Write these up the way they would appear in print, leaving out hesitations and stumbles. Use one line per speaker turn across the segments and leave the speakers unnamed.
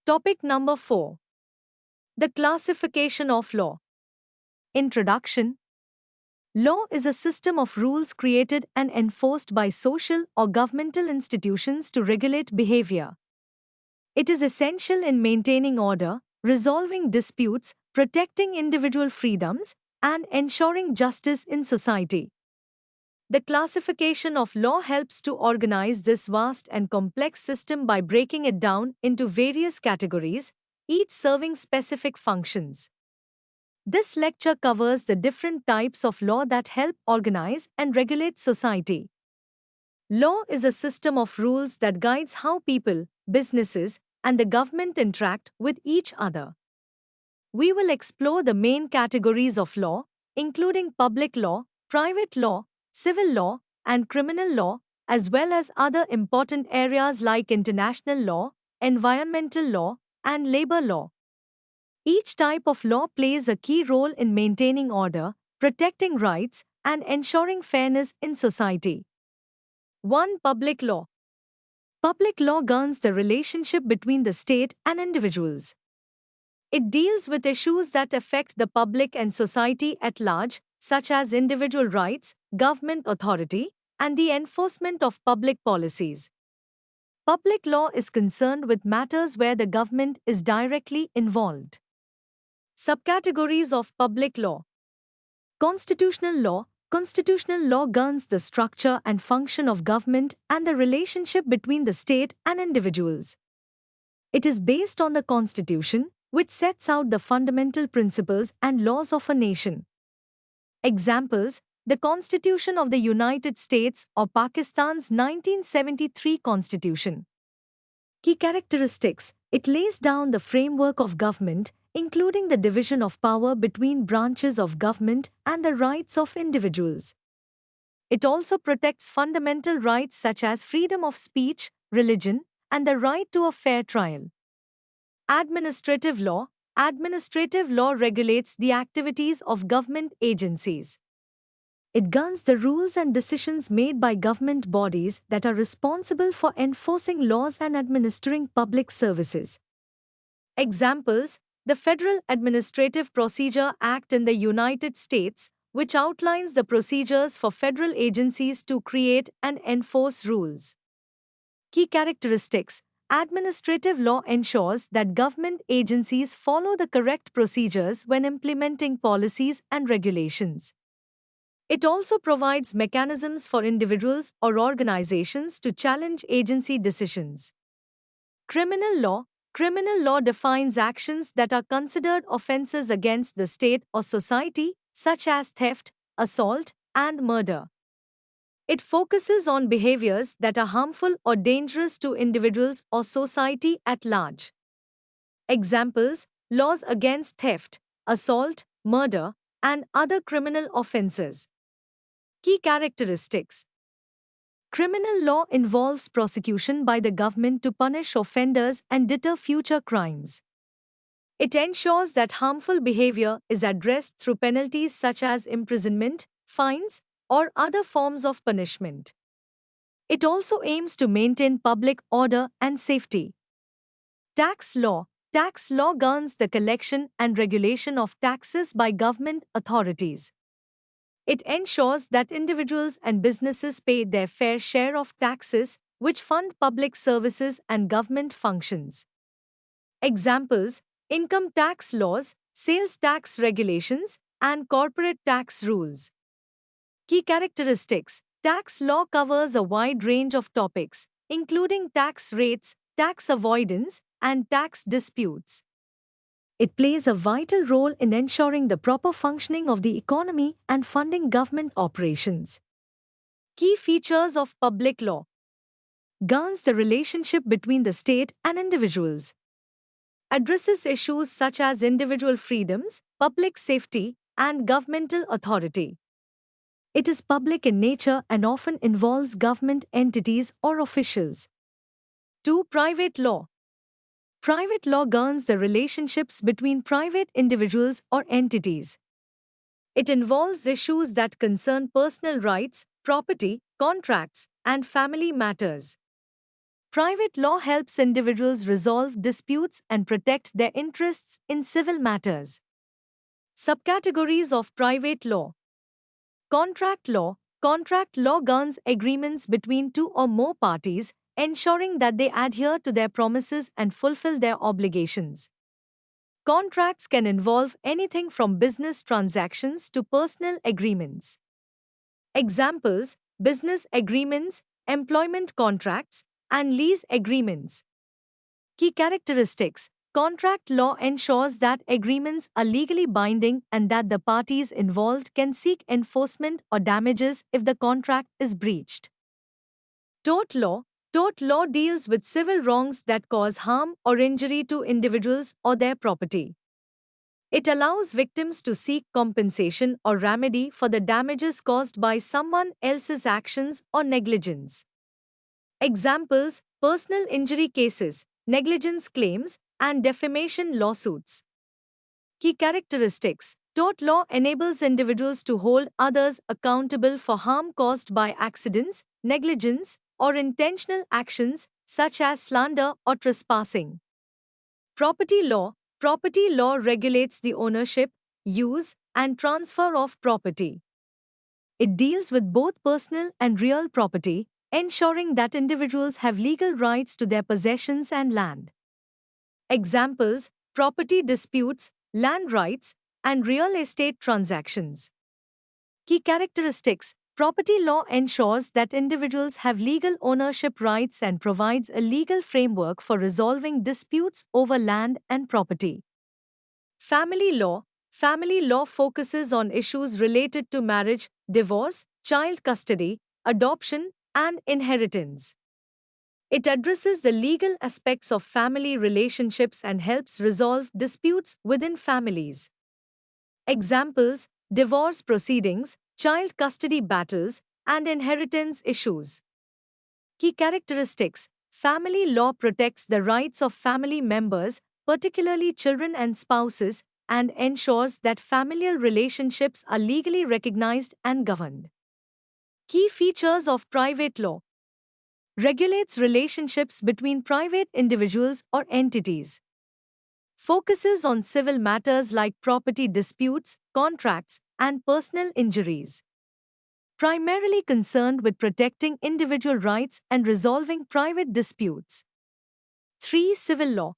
Topic number 4. The classification of law. Introduction. Law is a system of rules created and enforced by social or governmental institutions to regulate behavior. It is essential in maintaining order, resolving disputes, protecting individual freedoms, and ensuring justice in society. The classification of law helps to organize this vast and complex system by breaking it down into various categories, each serving specific functions. This lecture covers the different types of law that help organize and regulate society. Law is a system of rules that guides how people, businesses, and the government interact with each other. We will explore the main categories of law, including public law, private law, civil law, and criminal law, as well as other important areas like international law, environmental law, and labor law. Each type of law plays a key role in maintaining order, protecting rights, and ensuring fairness in society. 1. Public law. Public law governs the relationship between the state and individuals. It deals with issues that affect the public and society at large, such as individual rights, government authority, and the enforcement of public policies. Public law is concerned with matters where the government is directly involved. Subcategories of public law. Constitutional law. Constitutional law governs the structure and function of government and the relationship between the state and individuals. It is based on the Constitution, which sets out the fundamental principles and laws of a nation. Examples: the Constitution of the United States or Pakistan's 1973 Constitution. Key characteristics: it lays down the framework of government, including the division of power between branches of government and the rights of individuals. It also protects fundamental rights such as freedom of speech, religion, and the right to a fair trial. Administrative law. Administrative law regulates the activities of government agencies. It governs the rules and decisions made by government bodies that are responsible for enforcing laws and administering public services. Examples: the Federal Administrative Procedure Act in the United States, which outlines the procedures for federal agencies to create and enforce rules. Key characteristics: administrative law ensures that government agencies follow the correct procedures when implementing policies and regulations. It also provides mechanisms for individuals or organizations to challenge agency decisions. Criminal law. Criminal law defines actions that are considered offenses against the state or society, such as theft, assault, and murder. It focuses on behaviors that are harmful or dangerous to individuals or society at large. Examples: laws against theft, assault, murder, and other criminal offenses. Key characteristics: criminal law involves prosecution by the government to punish offenders and deter future crimes. It ensures that harmful behavior is addressed through penalties such as imprisonment, fines, or other forms of punishment. It also aims to maintain public order and safety. Tax law. Tax law governs the collection and regulation of taxes by government authorities. It ensures that individuals and businesses pay their fair share of taxes, which fund public services and government functions. Examples: income tax laws, sales tax regulations, and corporate tax rules. Key characteristics: tax law covers a wide range of topics, including tax rates, tax avoidance, and tax disputes. It plays a vital role in ensuring the proper functioning of the economy and funding government operations. Key features of public law: governs the relationship between the state and individuals. Addresses issues such as individual freedoms, public safety, and governmental authority. It is public in nature and often involves government entities or officials. 2. Private law. Private law governs the relationships between private individuals or entities. It involves issues that concern personal rights, property, contracts, and family matters. Private law helps individuals resolve disputes and protect their interests in civil matters. Subcategories of private law. Contract law. Contract law governs agreements between two or more parties, ensuring that they adhere to their promises and fulfill their obligations. Contracts can involve anything from business transactions to personal agreements. Examples: business agreements, employment contracts, and lease agreements. Key characteristics: contract law ensures that agreements are legally binding and that the parties involved can seek enforcement or damages if the contract is breached. Tort law. Tort law deals with civil wrongs that cause harm or injury to individuals or their property. It allows victims to seek compensation or remedy for the damages caused by someone else's actions or negligence. Examples: personal injury cases, negligence claims, and defamation lawsuits. Key characteristics: tort law enables individuals to hold others accountable for harm caused by accidents, negligence, or intentional actions such as slander or trespassing. Property law. Property law regulates the ownership, use, and transfer of property. It deals with both personal and real property, ensuring that individuals have legal rights to their possessions and land. Examples: property disputes, land rights, and real estate transactions. Key characteristics: property law ensures that individuals have legal ownership rights and provides a legal framework for resolving disputes over land and property. Family law. Family law focuses on issues related to marriage, divorce, child custody, adoption, and inheritance. It addresses the legal aspects of family relationships and helps resolve disputes within families. Examples: divorce proceedings, child custody battles, and inheritance issues. Key characteristics: family law protects the rights of family members, particularly children and spouses, and ensures that familial relationships are legally recognized and governed. Key features of private law: regulates relationships between private individuals or entities. Focuses on civil matters like property disputes, contracts, and personal injuries. Primarily concerned with protecting individual rights and resolving private disputes. 3. Civil law.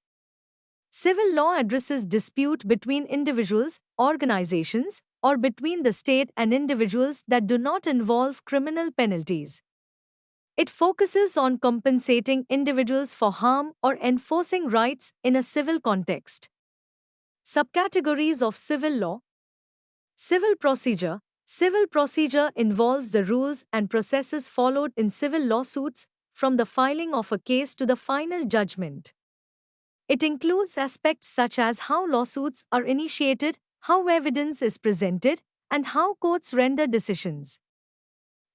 Civil law addresses dispute between individuals, organizations, or between the state and individuals that do not involve criminal penalties. It focuses on compensating individuals for harm or enforcing rights in a civil context. Subcategories of civil law. Civil procedure. Civil procedure involves the rules and processes followed in civil lawsuits, from the filing of a case to the final judgment. It includes aspects such as how lawsuits are initiated, how evidence is presented, and how courts render decisions.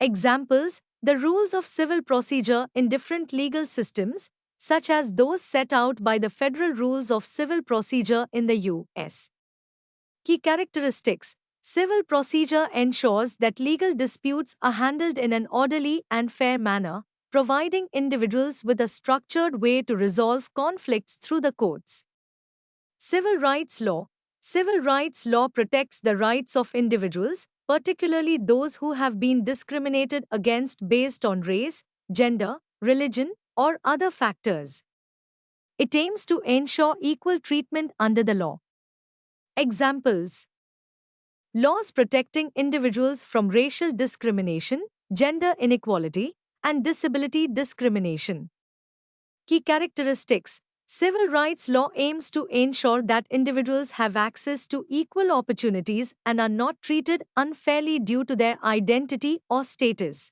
Examples: the rules of civil procedure in different legal systems, such as those set out by the Federal Rules of Civil Procedure in the U.S. Key characteristics: civil procedure ensures that legal disputes are handled in an orderly and fair manner, providing individuals with a structured way to resolve conflicts through the courts. Civil rights law. Civil rights law protects the rights of individuals, particularly those who have been discriminated against based on race, gender, religion, or other factors. It aims to ensure equal treatment under the law. Examples: laws protecting individuals from racial discrimination, gender inequality, and disability discrimination. Key characteristics: civil rights law aims to ensure that individuals have access to equal opportunities and are not treated unfairly due to their identity or status.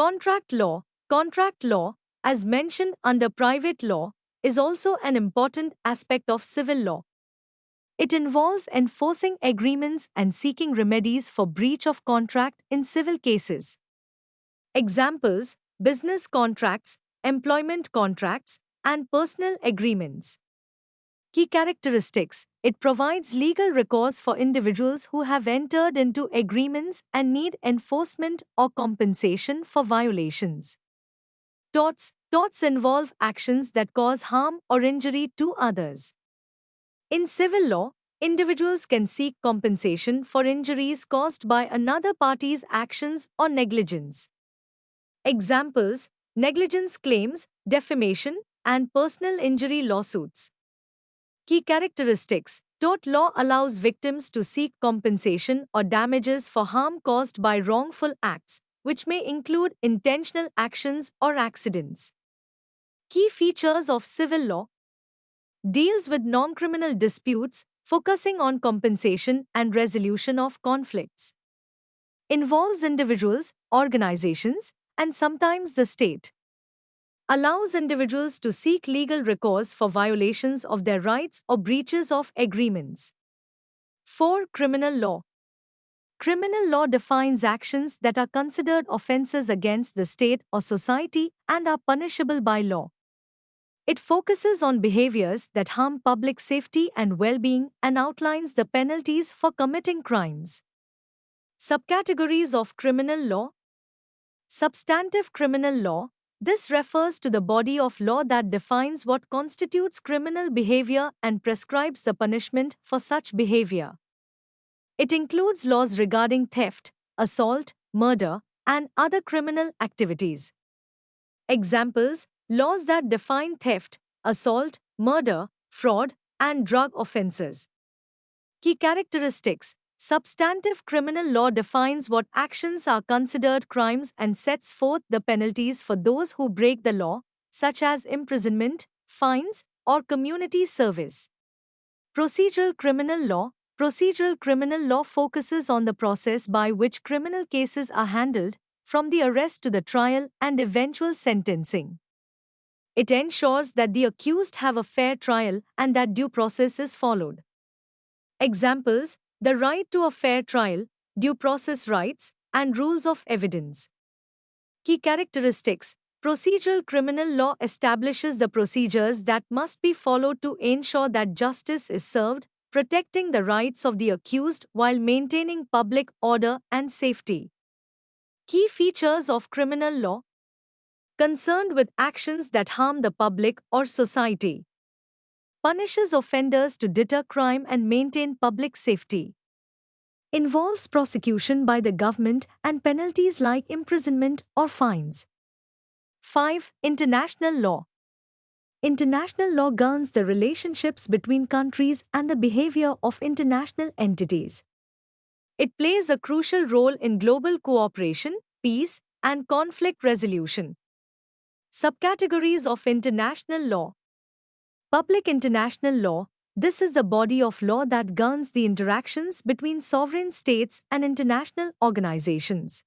Contract law. Contract law, as mentioned under private law, is also an important aspect of civil law. It involves enforcing agreements and seeking remedies for breach of contract in civil cases. Examples: business contracts, employment contracts, and personal agreements. Key characteristics: it provides legal recourse for individuals who have entered into agreements and need enforcement or compensation for violations. Torts. Torts involve actions that cause harm or injury to others. In civil law, individuals can seek compensation for injuries caused by another party's actions or negligence. Examples: negligence claims, defamation, and personal injury lawsuits. Key characteristics: tort law allows victims to seek compensation or damages for harm caused by wrongful acts, which may include intentional actions or accidents. Key features of civil law: deals with non-criminal disputes, focusing on compensation and resolution of conflicts. Involves individuals, organizations, and sometimes the state. Allows individuals to seek legal recourse for violations of their rights or breaches of agreements. 4. Criminal law. Criminal law defines actions that are considered offenses against the state or society and are punishable by law. It focuses on behaviors that harm public safety and well-being and outlines the penalties for committing crimes. Subcategories of criminal law. Substantive criminal law. This refers to the body of law that defines what constitutes criminal behavior and prescribes the punishment for such behavior. It includes laws regarding theft, assault, murder, and other criminal activities. Examples: laws that define theft, assault, murder, fraud, and drug offenses. Key characteristics: substantive criminal law defines what actions are considered crimes and sets forth the penalties for those who break the law, such as imprisonment, fines, or community service. Procedural criminal law. Procedural criminal law focuses on the process by which criminal cases are handled, from the arrest to the trial and eventual sentencing. It ensures that the accused have a fair trial and that due process is followed. Examples: the right to a fair trial, due process rights, and rules of evidence. Key characteristics: procedural criminal law establishes the procedures that must be followed to ensure that justice is served, protecting the rights of the accused while maintaining public order and safety. Key features of criminal law. Concerned with actions that harm the public or society. Punishes offenders to deter crime and maintain public safety. Involves prosecution by the government and penalties like imprisonment or fines. 5. International law. International law governs the relationships between countries and the behavior of international entities. It plays a crucial role in global cooperation, peace, and conflict resolution. Subcategories of international law. Public international law. This is the body of law that governs the interactions between sovereign states and international organizations.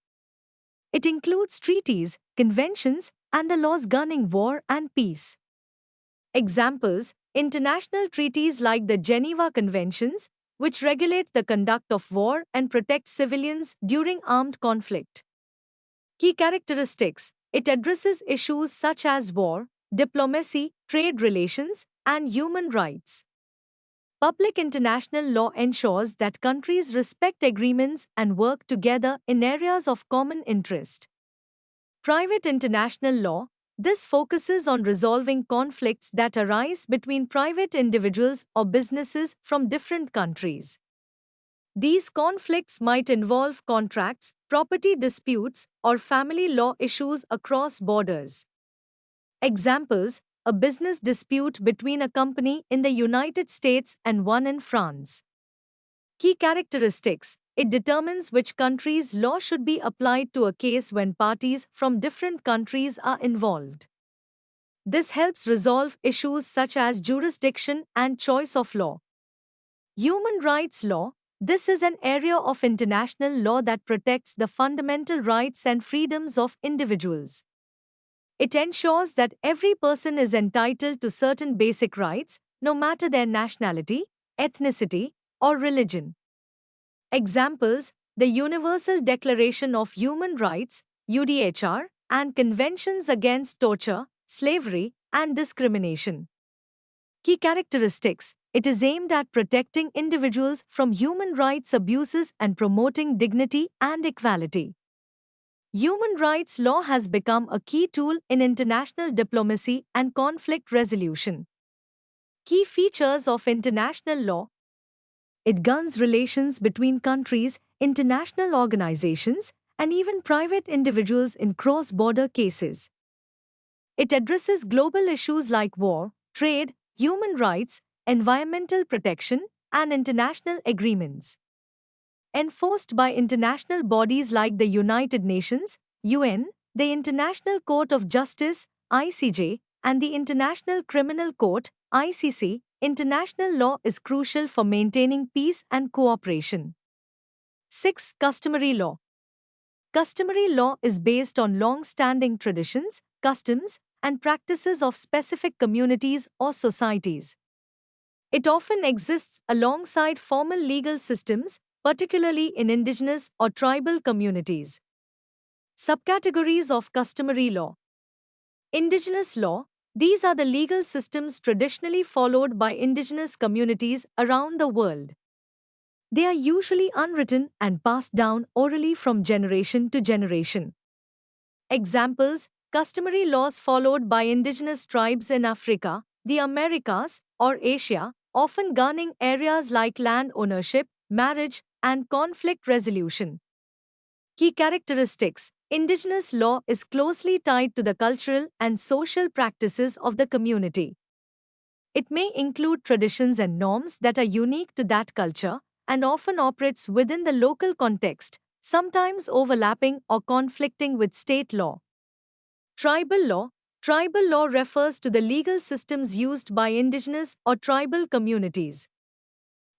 It includes treaties, conventions, and the laws governing war and peace. Examples: international treaties like the Geneva Conventions, which regulate the conduct of war and protect civilians during armed conflict. Key characteristics: it addresses issues such as war, diplomacy, trade relations, and human rights. Public international law ensures that countries respect agreements and work together in areas of common interest. Private international law. This focuses on resolving conflicts that arise between private individuals or businesses from different countries. These conflicts might involve contracts, property disputes, or family law issues across borders. Examples: a business dispute between a company in the United States and one in France. Key characteristics: it determines which country's law should be applied to a case when parties from different countries are involved. This helps resolve issues such as jurisdiction and choice of law. Human rights law. This is an area of international law that protects the fundamental rights and freedoms of individuals. It ensures that every person is entitled to certain basic rights, no matter their nationality, ethnicity, or religion. Examples: the Universal Declaration of Human Rights, UDHR, and conventions against torture, slavery, and discrimination. Key characteristics: it is aimed at protecting individuals from human rights abuses and promoting dignity and equality. Human rights law has become a key tool in international diplomacy and conflict resolution. Key features of international law: it governs relations between countries, international organizations, and even private individuals in cross border cases. It addresses global issues like war, trade, human rights, environmental protection, and international agreements. Enforced by international bodies like the United Nations, UN, the International Court of Justice, ICJ, and the International Criminal Court, ICC, international law is crucial for maintaining peace and cooperation. 6. Customary law. Customary law is based on long standing traditions, customs, and practices of specific communities or societies. It often exists alongside formal legal systems, particularly in indigenous or tribal communities. Subcategories of customary law. Indigenous law. These are the legal systems traditionally followed by indigenous communities around the world. They are usually unwritten and passed down orally from generation to generation. Examples: customary laws followed by indigenous tribes in Africa, the Americas, or Asia, often governing areas like land ownership, marriage, and conflict resolution. Key characteristics: indigenous law is closely tied to the cultural and social practices of the community. It may include traditions and norms that are unique to that culture and often operates within the local context, sometimes overlapping or conflicting with state law. Tribal law. Tribal law refers to the legal systems used by indigenous or tribal communities.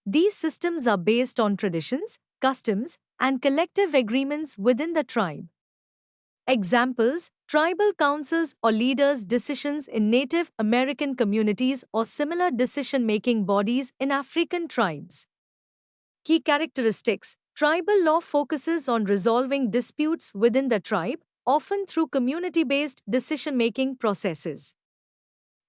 These systems are based on traditions, customs, and collective agreements within the tribe. Examples: tribal councils or leaders' decisions in Native American communities or similar decision-making bodies in African tribes. Key characteristics: tribal law focuses on resolving disputes within the tribe, often through community-based decision-making processes.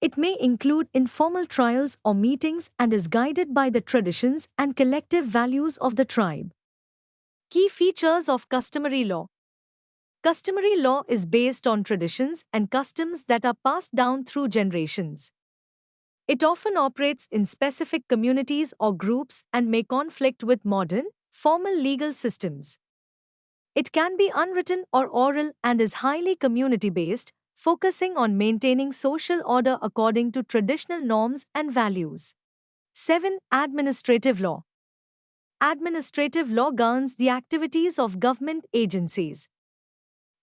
It may include informal trials or meetings and is guided by the traditions and collective values of the tribe. Key features of customary law. Customary law is based on traditions and customs that are passed down through generations. It often operates in specific communities or groups and may conflict with modern, formal legal systems. It can be unwritten or oral and is highly community-based, focusing on maintaining social order according to traditional norms and values. 7. Administrative law. Administrative law governs the activities of government agencies.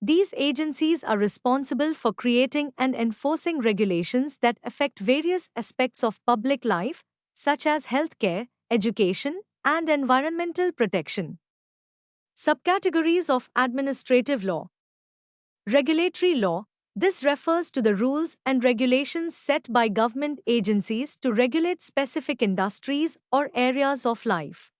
These agencies are responsible for creating and enforcing regulations that affect various aspects of public life, such as healthcare, education, and environmental protection. Subcategories of administrative law. Regulatory law. This refers to the rules and regulations set by government agencies to regulate specific industries or areas of life.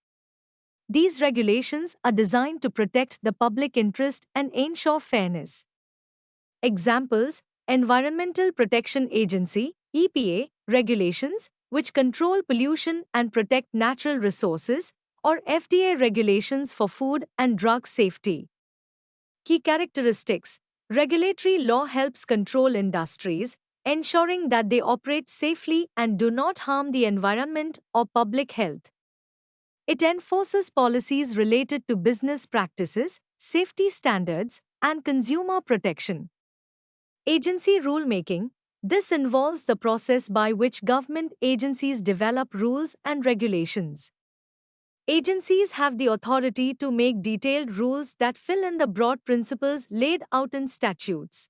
These regulations are designed to protect the public interest and ensure fairness. Examples: Environmental Protection Agency (EPA) regulations, which control pollution and protect natural resources, or FDA regulations for food and drug safety. Key characteristics: regulatory law helps control industries, ensuring that they operate safely and do not harm the environment or public health. It enforces policies related to business practices, safety standards, and consumer protection. Agency rulemaking. This involves the process by which government agencies develop rules and regulations. Agencies have the authority to make detailed rules that fill in the broad principles laid out in statutes.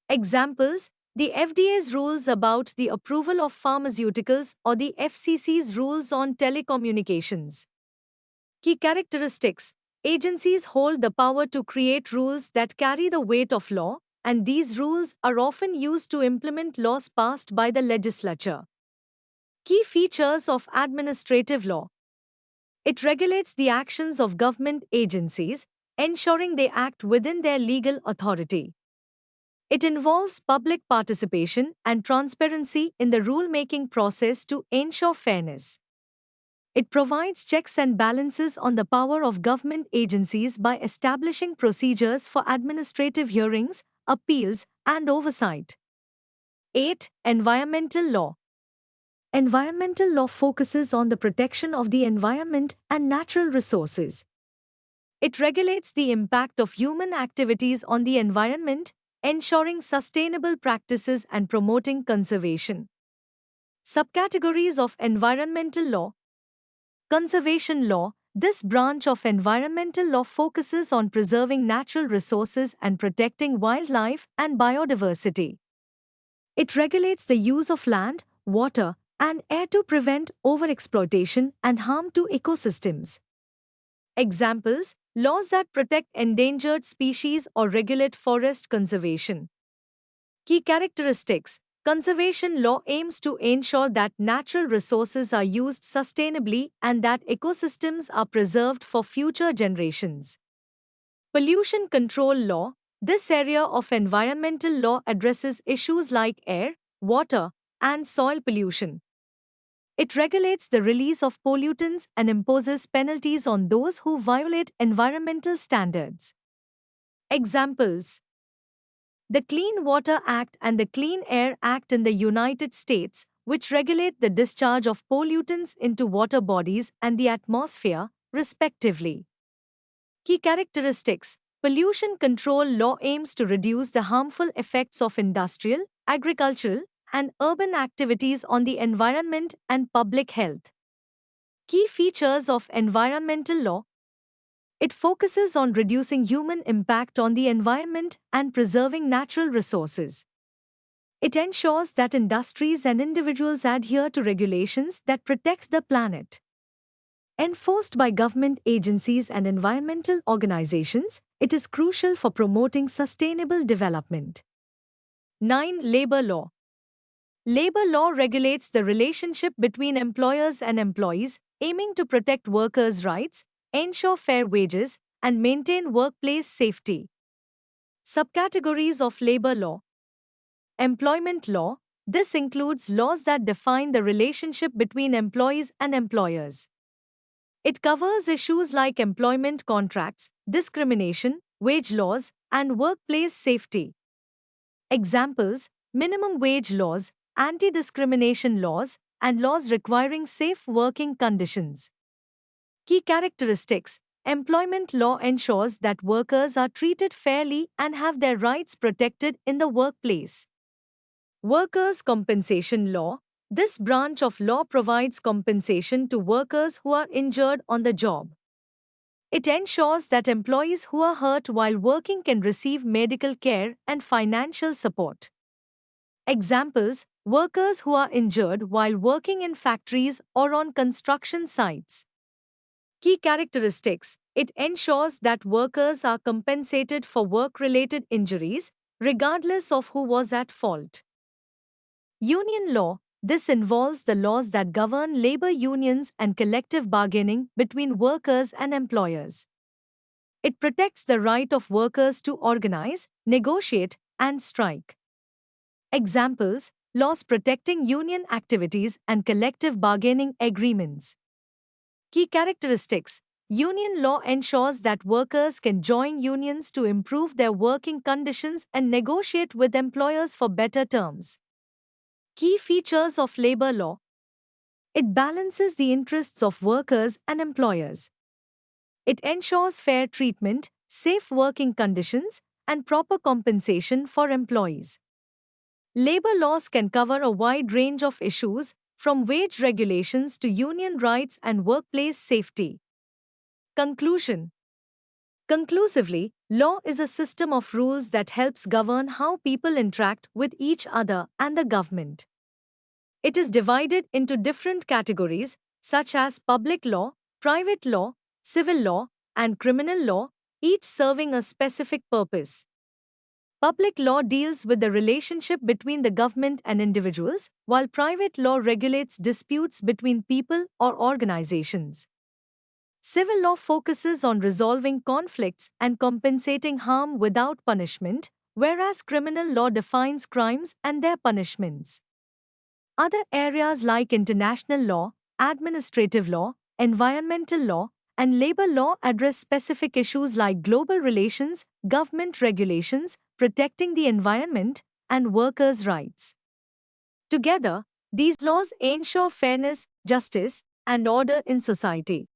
Examples: the FDA's rules about the approval of pharmaceuticals or the FCC's rules on telecommunications. Key characteristics: agencies hold the power to create rules that carry the weight of law, and these rules are often used to implement laws passed by the legislature. Key features of administrative law. It regulates the actions of government agencies, ensuring they act within their legal authority. It involves public participation and transparency in the rulemaking process to ensure fairness. It provides checks and balances on the power of government agencies by establishing procedures for administrative hearings, appeals, and oversight. 8. Environmental law. Environmental law focuses on the protection of the environment and natural resources. It regulates the impact of human activities on the environment, ensuring sustainable practices and promoting conservation. Subcategories of environmental law. Conservation law. This branch of environmental law focuses on preserving natural resources and protecting wildlife and biodiversity. It regulates the use of land, water, and air to prevent overexploitation and harm to ecosystems. Examples: laws that protect endangered species or regulate forest conservation. Key characteristics. Conservation law aims to ensure that natural resources are used sustainably and that ecosystems are preserved for future generations. Pollution control law. This area of environmental law addresses issues like air, water, and soil pollution. It regulates the release of pollutants and imposes penalties on those who violate environmental standards. Examples: the Clean Water Act and the Clean Air Act in the United States, which regulate the discharge of pollutants into water bodies and the atmosphere, respectively. Key characteristics. Pollution control law aims to reduce the harmful effects of industrial, agricultural, and urban activities on the environment and public health. Key features of environmental law. It focuses on reducing human impact on the environment and preserving natural resources. It ensures that industries and individuals adhere to regulations that protect the planet. Enforced by government agencies and environmental organizations, it is crucial for promoting sustainable development. 9. Labor law. Labor law regulates the relationship between employers and employees, aiming to protect workers' rights, ensure fair wages, and maintain workplace safety. Subcategories of labor law. Employment law. This includes laws that define the relationship between employees and employers. It covers issues like employment contracts, discrimination, wage laws, and workplace safety. Examples: minimum wage laws, anti-discrimination laws, and laws requiring safe working conditions. Key characteristics. Employment law ensures that workers are treated fairly and have their rights protected in the workplace. Workers' compensation law. This branch of law provides compensation to workers who are injured on the job. It ensures that employees who are hurt while working can receive medical care and financial support. Examples: workers who are injured while working in factories or on construction sites. Key characteristics. It ensures that workers are compensated for work-related injuries, regardless of who was at fault. Union law. This involves the laws that govern labor unions and collective bargaining between workers and employers. It protects the right of workers to organize, negotiate, and strike. Examples: laws protecting union activities and collective bargaining agreements. Key characteristics. Union law ensures that workers can join unions to improve their working conditions and negotiate with employers for better terms. Key features of labor law. It balances the interests of workers and employers. It ensures fair treatment, safe working conditions, and proper compensation for employees. Labor laws can cover a wide range of issues, from wage regulations to union rights and workplace safety. Conclusion. Conclusively, law is a system of rules that helps govern how people interact with each other and the government. It is divided into different categories, such as public law, private law, civil law, and criminal law, each serving a specific purpose. Public law deals with the relationship between the government and individuals, while private law regulates disputes between people or organizations. Civil law focuses on resolving conflicts and compensating harm without punishment, whereas criminal law defines crimes and their punishments. Other areas like international law, administrative law, environmental law, and labor law address specific issues like global relations, government regulations, protecting the environment, and workers' rights. Together, these laws ensure fairness, justice, and order in society.